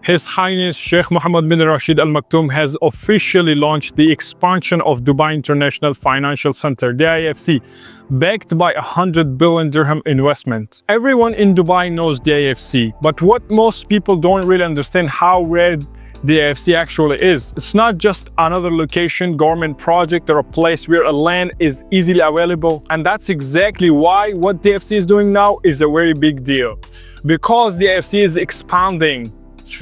His Highness Sheikh Mohammed bin Rashid Al Maktoum has officially launched the expansion of Dubai International Financial Center, DIFC, backed by a 100 billion dirham investment. Everyone in Dubai knows DIFC, but what most people don't really understand how rare DIFC actually is. It's not just another location, government project, or a place where a land is easily available. And that's exactly why what DIFC is doing now is a very big deal. Because DIFC is expanding.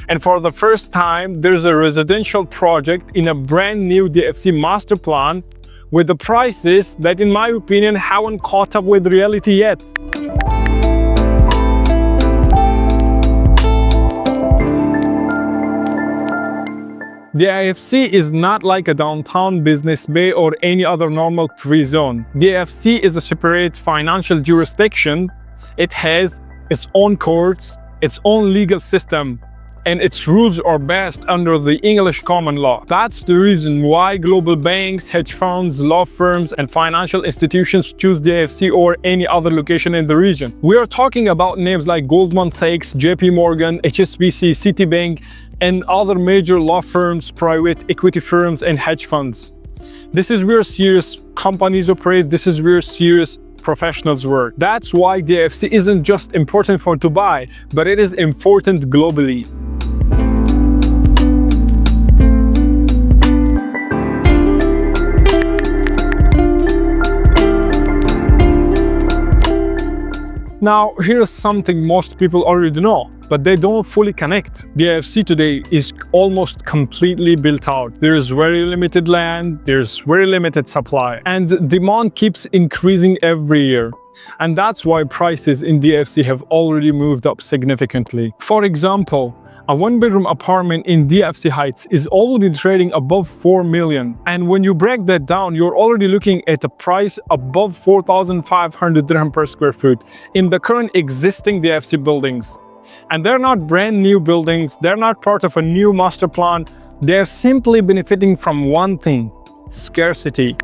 And for the first time, there's a residential project in a brand new DIFC master plan with the prices that, in my opinion, haven't caught up with reality yet. The DIFC is not like a downtown business bay or any other normal free zone. The DIFC is a separate financial jurisdiction. It has its own courts, its own legal system, and its rules are based under the English common law. That's the reason why global banks, hedge funds, law firms, and financial institutions choose the DIFC or any other location in the region. We are talking about names like Goldman Sachs, JP Morgan, HSBC, Citibank, and other major law firms, private equity firms, and hedge funds. This is where serious companies operate. This is where serious professionals work. That's why the DIFC isn't just important for Dubai, but it is important globally. Now, here's something most people already know, but they don't fully connect. The DIFC today is almost completely built out. There's very limited land, there's very limited supply, and demand keeps increasing every year. And that's why prices in the DIFC have already moved up significantly. For example, a one-bedroom apartment in DIFC Heights is already trading above 4 million. And when you break that down, you're already looking at a price above 4,500 dirham per square foot in the current existing DIFC buildings. And they're not brand new buildings, they're not part of a new master plan, they're simply benefiting from one thing: scarcity.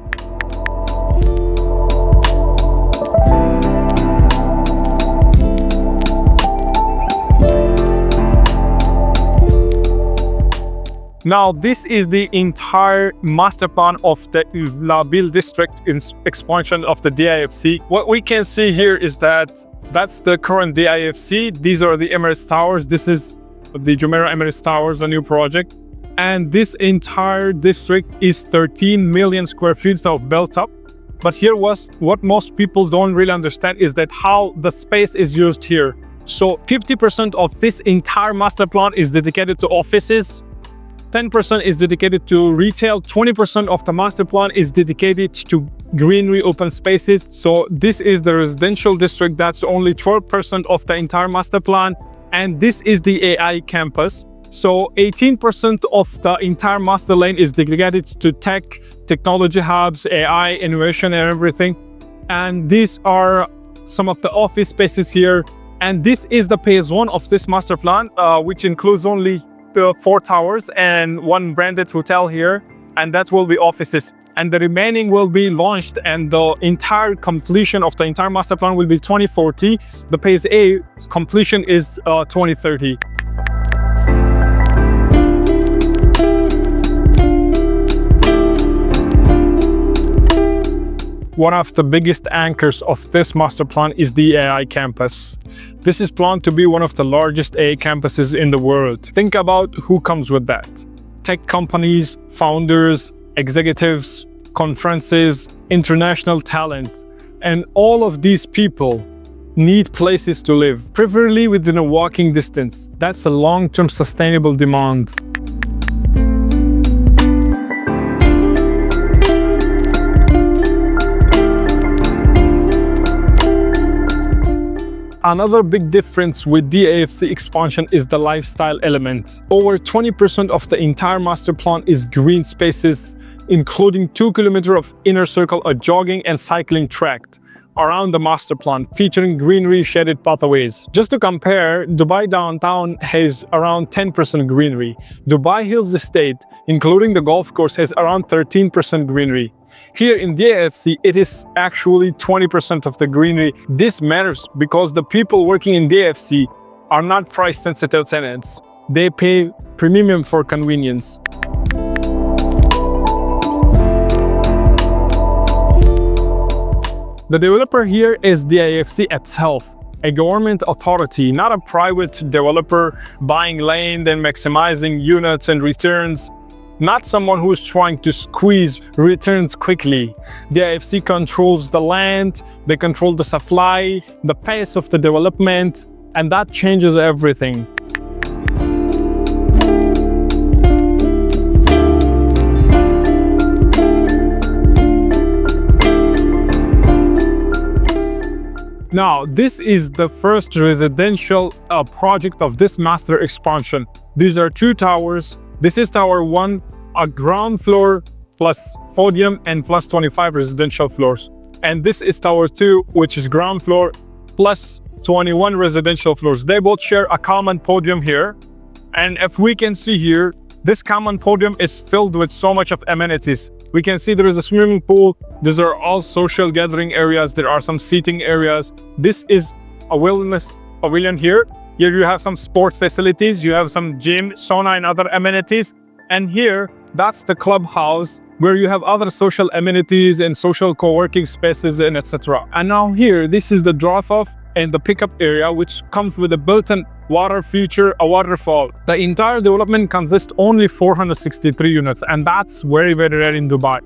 Now, this is the entire master plan of the Labil district expansion of the DIFC. What we can see here is that's the current DIFC. These are the Emirates Towers. This is the Jumeirah Emirates Towers, a new project. And this entire district is 13 million square feet of built up. But here was what most people don't really understand is that how the space is used here. So 50% of this entire master plan is dedicated to offices. 10% is dedicated to retail, 20% of the master plan is dedicated to greenery, open spaces. So this is the residential district, that's only 12% of the entire master plan. And this is the AI campus. So 18% of the entire master lane is dedicated to technology hubs, AI, innovation, and everything. And these are some of the office spaces here. And this is the phase 1 of this master plan, which includes only 4 towers and 1 branded hotel here, and that will be offices. And the remaining will be launched, and the entire completion of the entire master plan will be 2040. The phase A completion is 2030. One of the biggest anchors of this master plan is the AI campus. This is planned to be one of the largest AI campuses in the world. Think about who comes with that. Tech companies, founders, executives, conferences, international talent. And all of these people need places to live, preferably within a walking distance. That's a long-term sustainable demand. Another big difference with DIFC expansion is the lifestyle element. Over 20% of the entire master plan is green spaces, including 2 kilometers of inner circle, a jogging and cycling tract around the master plan, featuring greenery shaded pathways. Just to compare, Dubai downtown has around 10% greenery. Dubai Hills Estate, including the golf course, has around 13% greenery. Here in DIFC, it is actually 20% of the greenery. This matters because the people working in DIFC are not price-sensitive tenants. they pay premium for convenience. The developer here is DIFC itself, a government authority, not a private developer buying land and maximizing units and returns. Not someone who's trying to squeeze returns quickly. The DIFC controls the land, they control the supply, the pace of the development, and that changes everything. Now, this is the first residential project of this master expansion. These are 2 towers. This is tower 1, a ground floor plus podium and plus 25 residential floors. And this is tower 2, which is ground floor plus 21 residential floors. They both share a common podium here. And if we can see here, this common podium is filled with so much of amenities. We can see there is a swimming pool. These are all social gathering areas. There are some seating areas. This is a wellness pavilion here. Here you have some sports facilities. You have some gym, sauna, and other amenities. And here, that's the clubhouse where you have other social amenities and social co-working spaces and etc. And now here, this is the drop-off and the pickup area, which comes with a built-in water feature, a waterfall. The entire development consists only 463 units, and that's very, very rare in Dubai.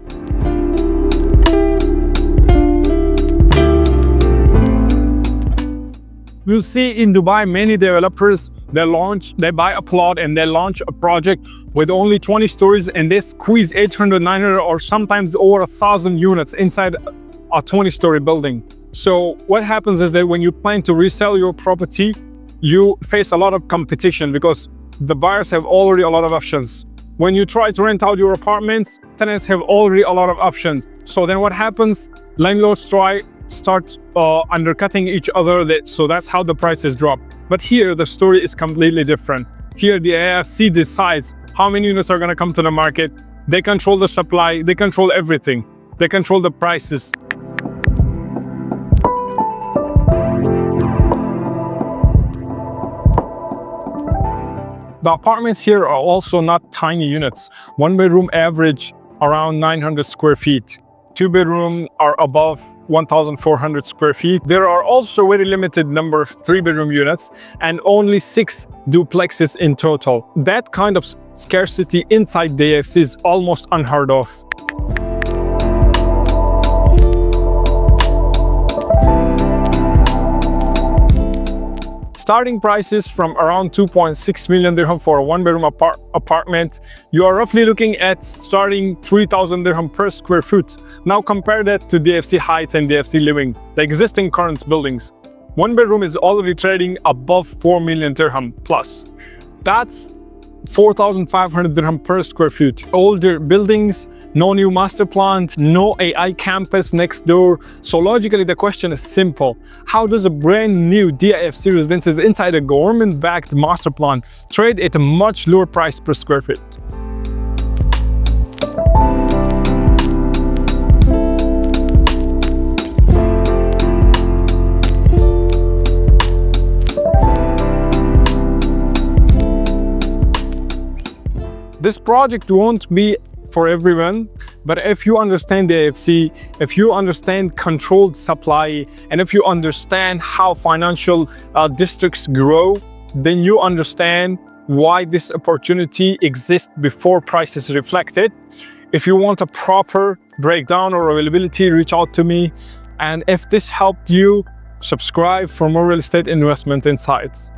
We'll see in Dubai many developers, they buy a plot and they launch a project with only 20 stories and they squeeze 800, 900 or sometimes over 1,000 units inside a 20-story building. So what happens is that when you plan to resell your property, you face a lot of competition because the buyers have already a lot of options. When you try to rent out your apartments, tenants have already a lot of options. So then what happens? Landlords start undercutting each other, so that's how the prices drop. But here the story is completely different. Here the DIFC decides how many units are going to come to the market. They control the supply, they control everything. They control the prices. The apartments here are also not tiny units. 1-bedroom average around 900 square feet. 2-bedroom are above 1,400 square feet. There are also very limited number of 3-bedroom units and only 6 duplexes in total. That kind of scarcity inside DIFC is almost unheard of. Starting prices from around 2.6 million dirham for a 1-bedroom apartment. You are roughly looking at starting 3,000 dirham per square foot. Now compare that to DIFC Heights and DIFC Living, the existing current buildings. 1-bedroom is already trading above 4 million dirham plus. That's 4,500 dirham per square foot. Older buildings, no new master plan, no AI campus next door. So logically the question is simple. How does a brand new DIFC residences inside a government-backed master plan trade at a much lower price per square foot? This project won't be for everyone, but if you understand the DIFC, if you understand controlled supply, and if you understand how financial districts grow, then you understand why this opportunity exists before prices reflect it. If you want a proper breakdown or availability, reach out to me. And if this helped you, subscribe for more real estate investment insights.